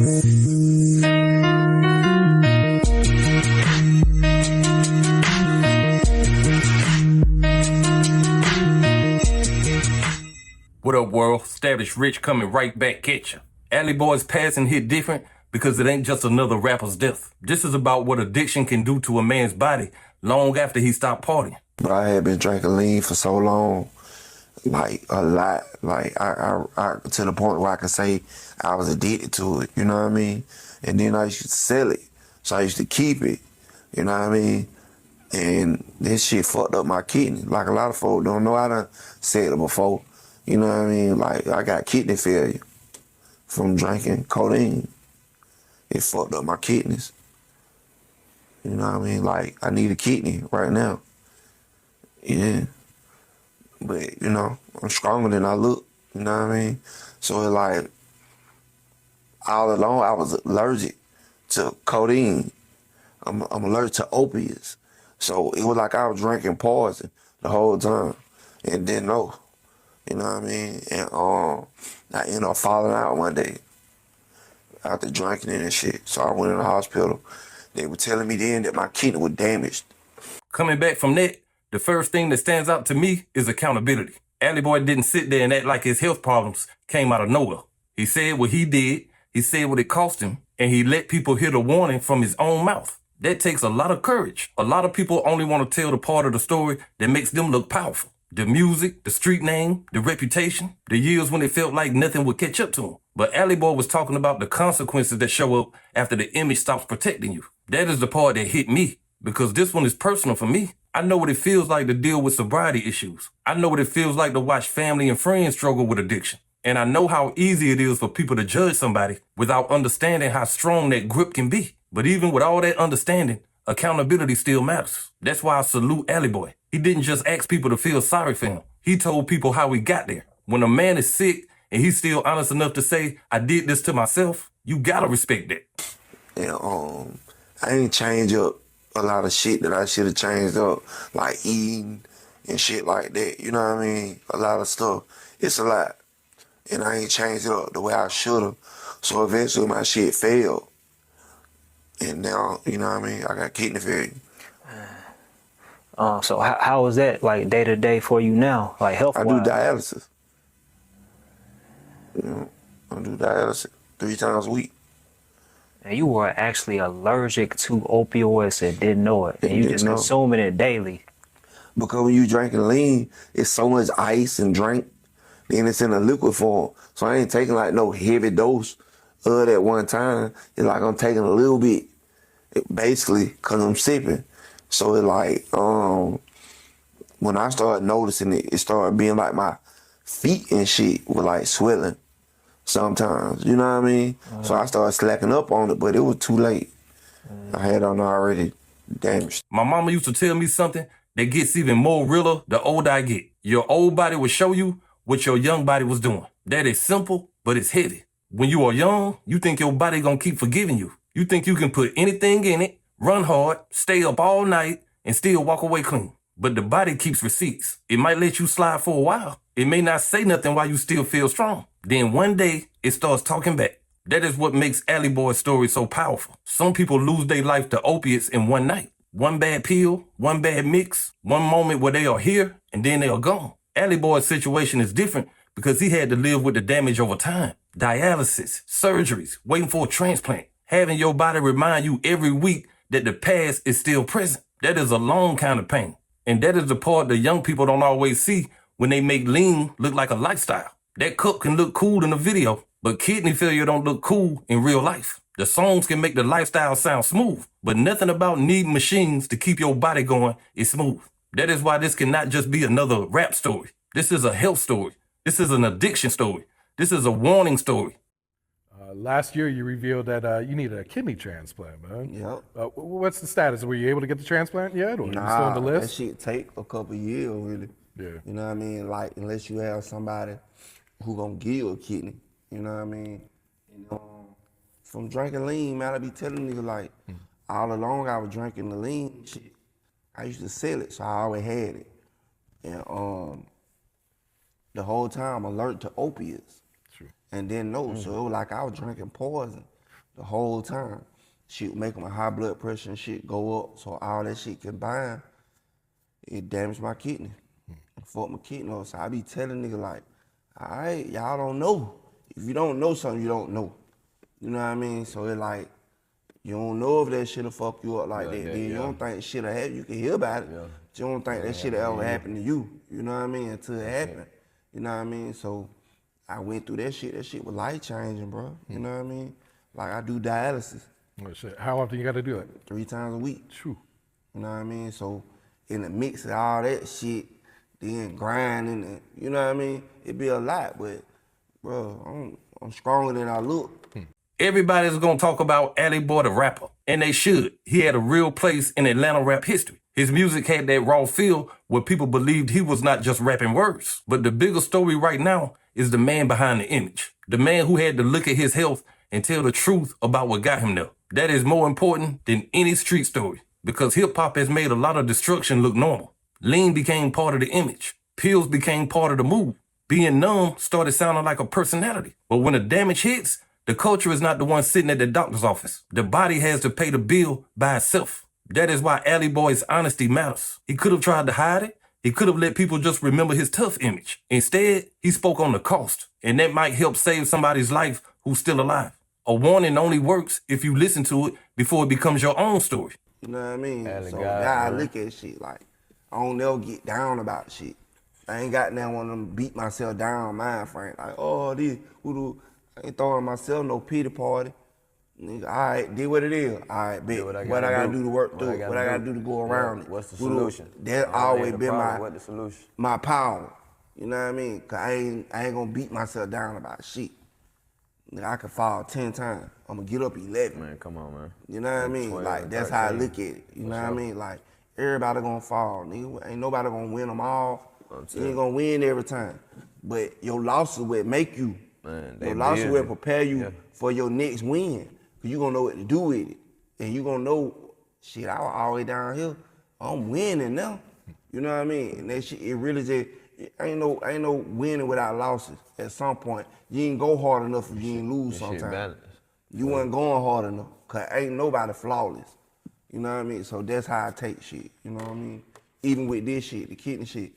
What up, world? R.I.C.H coming right back at you. Alley Boy's passing hit different because it ain't just another rapper's death. This is about what addiction can do to a man's body long after he stopped partying. But I had been drinking lean for so long, like a lot, like I to the point where I could say I was addicted to it, you know what I mean? And then I used to sell it, so I used to keep it, you know what I mean? And this shit fucked up my kidney. Like a lot of folks don't know, I done said it before, you know what I mean? Like I got kidney failure from drinking codeine. It fucked up my kidneys. You know what I mean? Like I need a kidney right now. Yeah. But, you know, I'm stronger than I look, you know what I mean? So it's like, all along I was allergic to codeine. I'm allergic to opiates. So it was like I was drinking poison the whole time and didn't know, you know what I mean? And I ended up falling out one day after drinking it and shit. So I went in the hospital. They were telling me then that my kidney was damaged. Coming back from that, the first thing that stands out to me is accountability. Alley Boy didn't sit there and act like his health problems came out of nowhere. He said what he did, he said what it cost him, and he let people hear the warning from his own mouth. That takes a lot of courage. A lot of people only want to tell the part of the story that makes them look powerful. The music, the street name, the reputation, the years when it felt like nothing would catch up to him. But Alley Boy was talking about the consequences that show up after the image stops protecting you. That is the part that hit me, because this one is personal for me. I know what it feels like to deal with sobriety issues. I know what it feels like to watch family and friends struggle with addiction. And I know how easy it is for people to judge somebody without understanding how strong that grip can be. But even with all that understanding, accountability still matters. That's why I salute Alley Boy. He didn't just ask people to feel sorry for him. He told people how he got there. When a man is sick and he's still honest enough to say, I did this to myself, you gotta respect that. And I ain't changed up a lot of shit that I should have changed up, like eating and shit like that. You know what I mean? A lot of stuff. It's a lot. And I ain't changed it up the way I should have. So eventually my shit failed. And now, you know what I mean? I got kidney failure. So how is that like day to day for you now? Like health wise? I do dialysis. You know, I do dialysis 3 times a week. And you were actually allergic to opioids and didn't know it. And you just consuming it daily. Because when you drinking lean, it's so much ice and drink, then it's in a liquid form. So I ain't taking like no heavy dose of it at one time. It's like I'm taking a little bit, basically, because I'm sipping. So it's like, when I started noticing it, it started being like my feet and shit were like swelling sometimes, you know what I mean? So I started slacking up on it, but it was too late. I had on already damaged. My mama used to tell me something that gets even more realer the older I get. Your old body will show you what your young body was doing. That is simple, but it's heavy. When you are young, you think your body gonna keep forgiving you. You think you can put anything in it, run hard, stay up all night, and still walk away clean. But the body keeps receipts. It might let you slide for a while. It may not say nothing while you still feel strong. Then one day, it starts talking back. That is what makes Alley Boy's story so powerful. Some people lose their life to opiates in one night. One bad pill, one bad mix, one moment where they are here, and then they are gone. Alley Boy's situation is different because he had to live with the damage over time. Dialysis, surgeries, waiting for a transplant, having your body remind you every week that the past is still present. That is a long kind of pain. And that is the part that young people don't always see when they make lean look like a lifestyle. That cup can look cool in a video, but kidney failure don't look cool in real life. The songs can make the lifestyle sound smooth, but nothing about needing machines to keep your body going is smooth. That is why this cannot just be another rap story. This is a health story. This is an addiction story. This is a warning story. Last year, you revealed that you needed a kidney transplant, man. Yep. What's the status? Were you able to get the transplant yet, or are you still on the list? That shit take a couple years, really. Yeah. You know what I mean? Like, unless you have somebody who gonna give you a kidney. You know what I mean? From drinking lean, man, I be telling niggas like, all along I was drinking the lean shit. I used to sell it, so I always had it. And the whole time I'm allergic to opiates. True. And didn't know, so it was like I was drinking poison the whole time. Shit would make my high blood pressure and shit go up. So all that shit combined, it damaged my kidney. Fucked my kidney up. So I be telling niggas like, all right, y'all don't know. If you don't know something, you don't know. You know what I mean? So it like, you don't know if that shit'll fuck you up like that. Then you don't think shit'll happen. You can hear about it. But you don't think that shit'll ever happen to you. You know what I mean? Until it happen. You know what I mean? So I went through that shit. That shit was life changing, bro. You know what I mean? Like I do dialysis. Oh, shit. How often you got to do it? 3 times a week. True. You know what I mean? So in the mix of all that shit, then grinding, and, you know what I mean? It be a lot, but bro, I'm stronger than I look. Everybody's gonna talk about Alley Boy the rapper, and they should. He had a real place in Atlanta rap history. His music had that raw feel where people believed he was not just rapping words. But the bigger story right now is the man behind the image. The man who had to look at his health and tell the truth about what got him there. That is more important than any street story, because hip-hop has made a lot of destruction look normal. Lean became part of the image. Pills became part of the move. Being numb started sounding like a personality. But when the damage hits, the culture is not the one sitting at the doctor's office. The body has to pay the bill by itself. That is why Alley Boy's honesty matters. He could have tried to hide it. He could have let people just remember his tough image. Instead, he spoke on the cost, and that might help save somebody's life who's still alive. A warning only works if you listen to it before it becomes your own story. You know what I mean? Alley So guy, now I bro. look at shit like, I don't never get down about shit. I ain't got now one of them beat myself down mind frame. Like, oh, this, I ain't throwing myself no pity party. Nigga, all right, did what it is. All right, bet. what I What I gotta gotta do. do to work What through I it. gotta What I gotta do. do to go around it. What's the Who solution? That's That always ain't the been problem. What the solution? my power. You know what I mean? Cause I ain't gonna beat myself down about shit. Nigga, I could fall 10 times. I'm gonna get up 11. Man, come on, man. You know what I mean? 12, Like, that's how I 13. look at it. You know what I sure. mean? Like, everybody gonna fall, nigga. Ain't nobody gonna win them all. I'm You ain't gonna win every time. But your losses will make you. Man, they Your losses building. will prepare you Yeah. for your next win. Cause you gonna know what to do with it. And you gonna know, shit, I was all the way down here. I'm winning now. You know what I mean? And that shit, it really just, ain't no winning without losses. At some point, you ain't go hard enough if you ain't lose This shit sometimes. balanced. You wasn't going hard enough, cause ain't nobody flawless. You know what I mean? So that's how I take shit. You know what I mean? Even with this shit, the kidney shit,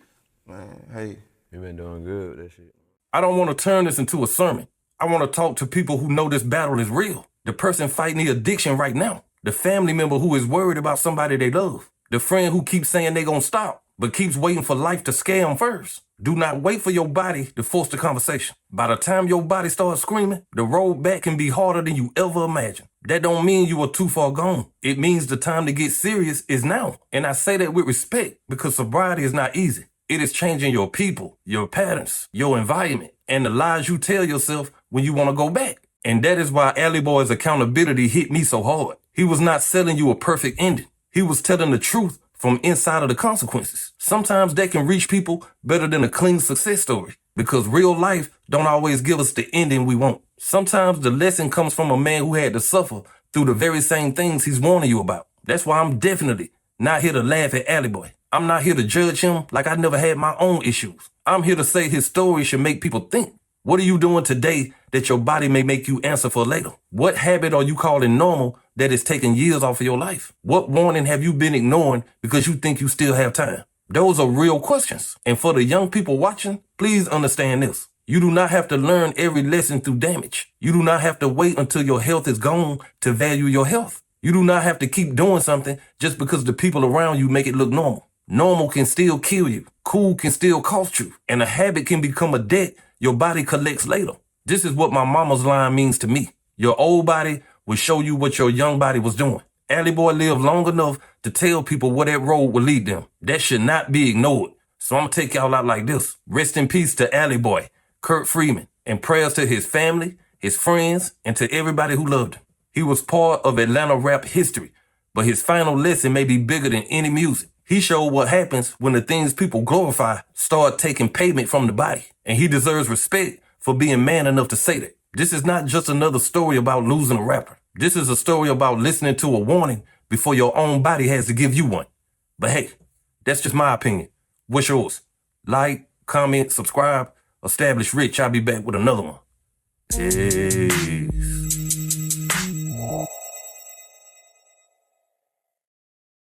man. Hey, You been doing good with that shit. I don't want to turn this into a sermon. I want to talk to people who know this battle is real. The person fighting the addiction right now. The family member who is worried about somebody they love. The friend who keeps saying they gonna stop, but keeps waiting for life to scare them first. Do not wait for your body to force the conversation. By the time your body starts screaming, the road back can be harder than you ever imagined. That don't mean you are too far gone. It means the time to get serious is now. And I say that with respect because sobriety is not easy. It is changing your people, your patterns, your environment, and the lies you tell yourself when you want to go back. And that is why Alley Boy's accountability hit me so hard. He was not selling you a perfect ending. He was telling the truth from inside of the consequences. Sometimes that can reach people better than a clean success story because real life don't always give us the ending we want. Sometimes the lesson comes from a man who had to suffer through the very same things he's warning you about. That's why I'm definitely not here to laugh at Alley Boy. I'm not here to judge him like I never had my own issues. I'm here to say his story should make people think. What are you doing today that your body may make you answer for later? What habit are you calling normal that is taking years off of your life? What warning have you been ignoring because you think you still have time? Those are real questions. And for the young people watching, please understand this. You do not have to learn every lesson through damage. You do not have to wait until your health is gone to value your health. You do not have to keep doing something just because the people around you make it look normal. Normal can still kill you. Cool can still cost you. And a habit can become a debt your body collects later. This is what my mama's line means to me. Your old body will show you what your young body was doing. Alley Boy lived long enough to tell people where that road will lead them. That should not be ignored. So I'm going to take y'all out like this. Rest in peace to Alley Boy, Kurt Freeman, and prayers to his family, his friends, and to everybody who loved him. He was part of Atlanta rap history, but his final lesson may be bigger than any music. He showed what happens when the things people glorify start taking payment from the body. And he deserves respect for being man enough to say that. This is not just another story about losing a rapper. This is a story about listening to a warning before your own body has to give you one. But hey, that's just my opinion. What's yours? Like, comment, subscribe. Establish Rich. I'll be back with another one. Peace.